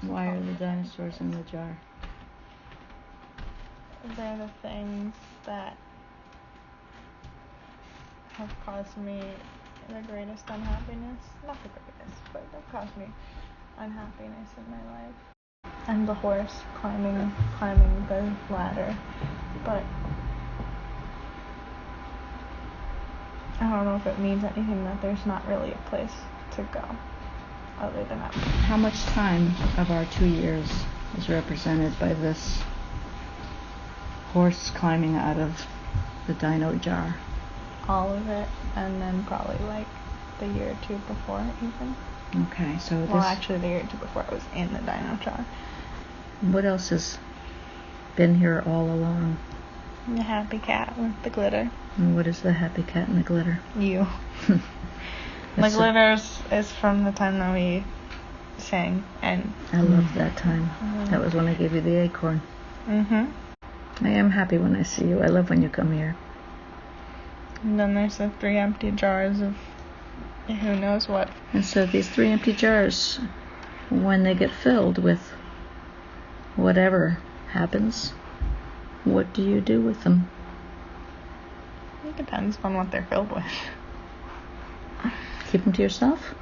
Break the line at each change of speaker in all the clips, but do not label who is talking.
Why are the dinosaurs in the jar?
They're the things that have caused me the greatest unhappiness. Not the greatest, but they've caused me unhappiness in my life. And the horse climbing the ladder. But I don't know if it means anything that there's not really a place to go other than up.
How much time of our 2 years is represented by this horse climbing out of the dino jar?
All of it, and then probably like the year or two before even.
Okay, so
Well, actually the year or two before I was in the dino jar.
What else has been here all along?
The happy cat with the glitter.
And what is the happy cat and the glitter?
You. The glitter is from the time that we sang, and
I loved that time. That was when I gave you the acorn. I am happy when I see you. I love when you come here.
And then there's the 3 empty jars of who knows what.
And so these 3 empty jars, when they get filled with whatever happens, what do you do with them?
It depends on what they're filled with.
Keep them to yourself?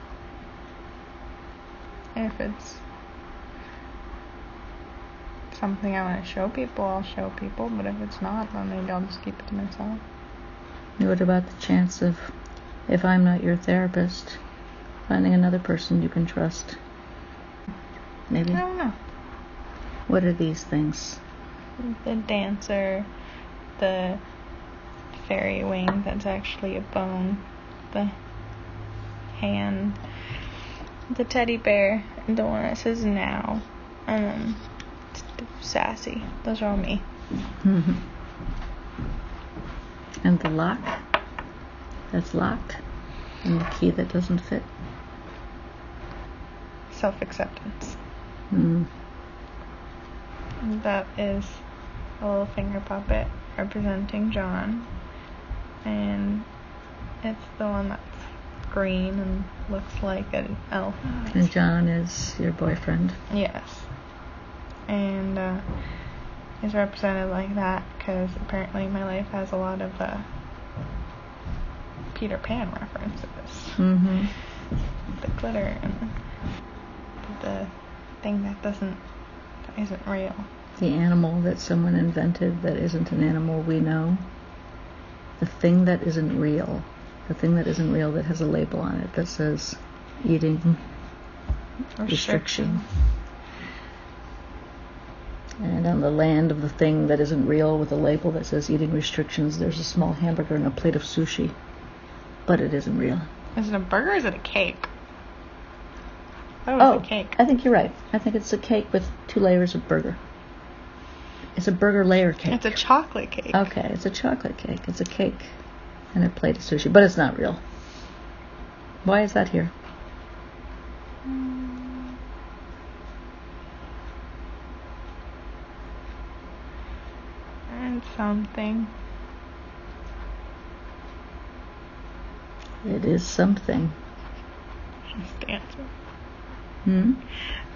If it's something I want to show people, I'll show people. But if it's not, then maybe I'll just keep it to myself.
What about the chance of, if I'm not your therapist, finding another person you can trust? Maybe?
I don't know.
What are these things?
The dancer, the fairy wing that's actually a bone, the hand, the teddy bear, and the one that says now, and then sassy. Those are all me.
And the lock that's locked, and the key that doesn't fit.
Self-acceptance. That is a little finger puppet representing John, and it's the one that's green and looks like an elf.
And John is your boyfriend?
Yes. And is represented like that because apparently my life has a lot of Peter Pan references. The glitter and the thing that isn't real.
The animal that someone invented that isn't an animal we know. The thing that isn't real. The thing that isn't real that has a label on it that says eating restriction. And on the land of the thing that isn't real with a label that says eating restrictions, there's a small hamburger and a plate of sushi. But it isn't real.
Is it a burger or is it a cake? That was a cake.
I think you're right. I think it's a cake with 2 layers of burger. It's a burger layer cake.
It's a chocolate cake.
Okay, it's a chocolate cake. It's a cake and a plate of sushi, but it's not real. Why is that here?
It's something.
It is something.
He's dancing.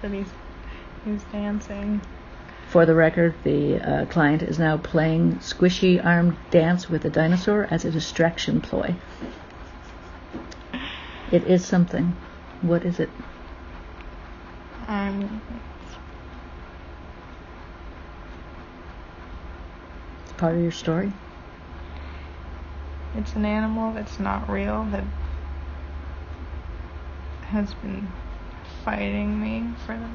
But
he's dancing.
For the record, the client is now playing squishy arm dance with a dinosaur as a distraction ploy. It is something. What is it? It's part of your story?
It's an animal that's not real that has been fighting me for the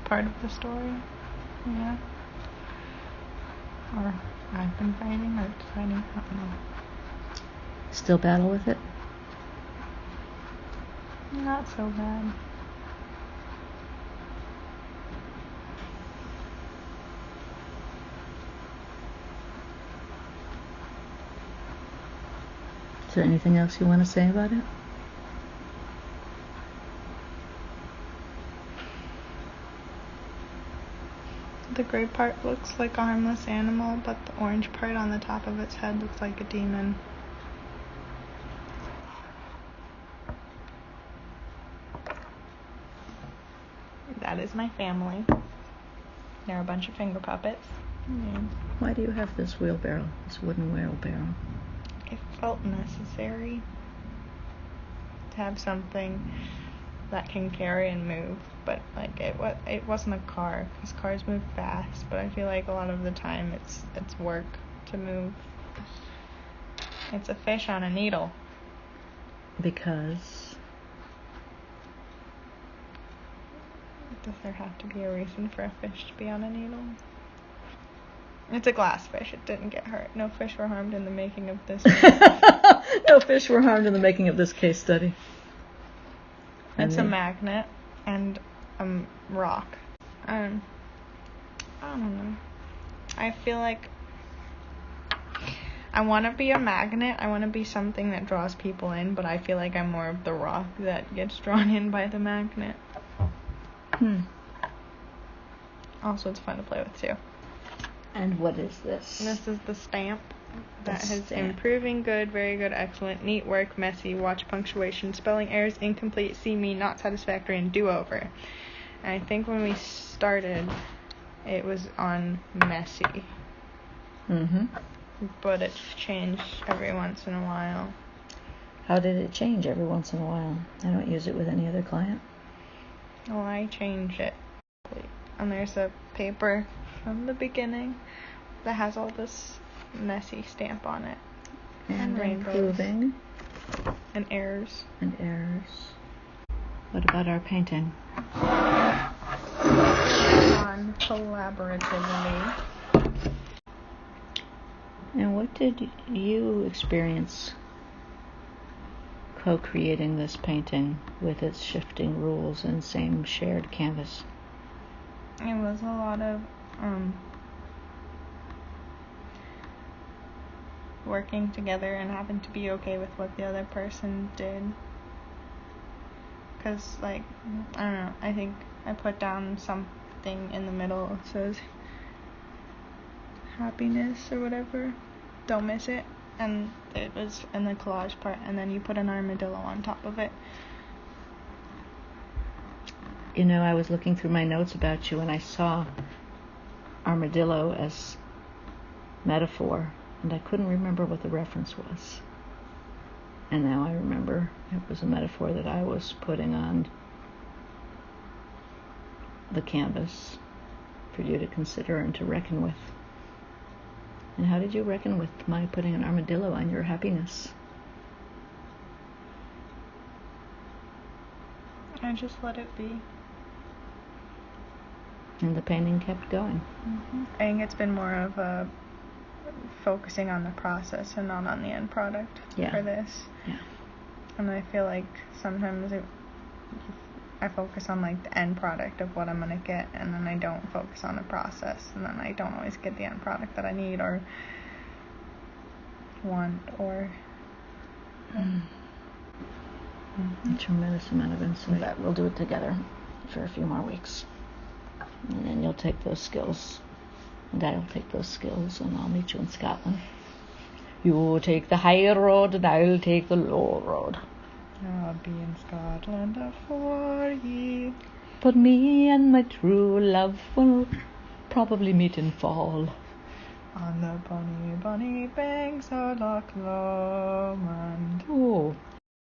part of the story. Yeah. Or I've been fighting, or it's fighting, I don't know.
Still battle with it?
Not so bad.
Is there anything else you want to say about it?
The gray part looks like a harmless animal, but the orange part on the top of its head looks like a demon. That is is my family. They're a bunch of finger puppets.
Why do you have this wheelbarrow, this wooden wheelbarrow?
It felt necessary to have something that can carry and move, but like it wasn't a car, because cars move fast, but I feel like a lot of the time it's work to move. It's a fish on a needle.
Because?
Does there have to be a reason for a fish to be on a needle? It's a glass fish. It didn't get hurt. No fish were harmed in the making of this.
No fish were harmed in the making of this case study.
It's a magnet and a rock. I don't know. I feel like I want to be a magnet. I want to be something that draws people in, but I feel like I'm more of the rock that gets drawn in by the magnet. Also, it's fun to play with too.
And what is this?
This is the stamp that has
stamp.
improving, good, very good, excellent, neat work, messy, watch punctuation, spelling errors, incomplete, see me, not satisfactory, and do-over. And I think when we started, it was on messy.
Mm-hmm.
But it's changed every once in a while.
How did it change every once in a while? I don't use it with any other client.
Well, I changed it. And there's a paper from the beginning that has all this messy stamp on it.
And
rainbows.
improving.
And errors.
And errors. What about our painting?
On collaboratively.
And what did you experience co-creating this painting with its shifting rules and same shared canvas?
It was a lot of working together and having to be okay with what the other person did. Because, like, I don't know, I think I put down something in the middle that says happiness or whatever, don't miss it, and it was in the collage part, and then you put an armadillo on top of it.
You know, I was looking through my notes about you and I saw armadillo as metaphor, and I couldn't remember what the reference was. And now I remember it was a metaphor that I was putting on the canvas for you to consider and to reckon with. And how did you reckon with my putting an armadillo on your happiness?
I just let it be.
And the painting kept going.
Mm-hmm. I think it's been more of a focusing on the process and not on the end product for this.
Yeah.
And I feel like sometimes I focus on like the end product of what I'm gonna get, and then I don't focus on the process, and then I don't always get the end product that I need or want or.
A tremendous amount of insight. But we'll do it together for a few more weeks. And then you'll take those skills. And I'll take those skills, and I'll meet you in Scotland. You take the high road, and I'll take the low road.
I'll be in Scotland afore ye.
But me and my true love will probably meet in fall.
On the bonny, bonny banks of Loch Lomond.
Oh,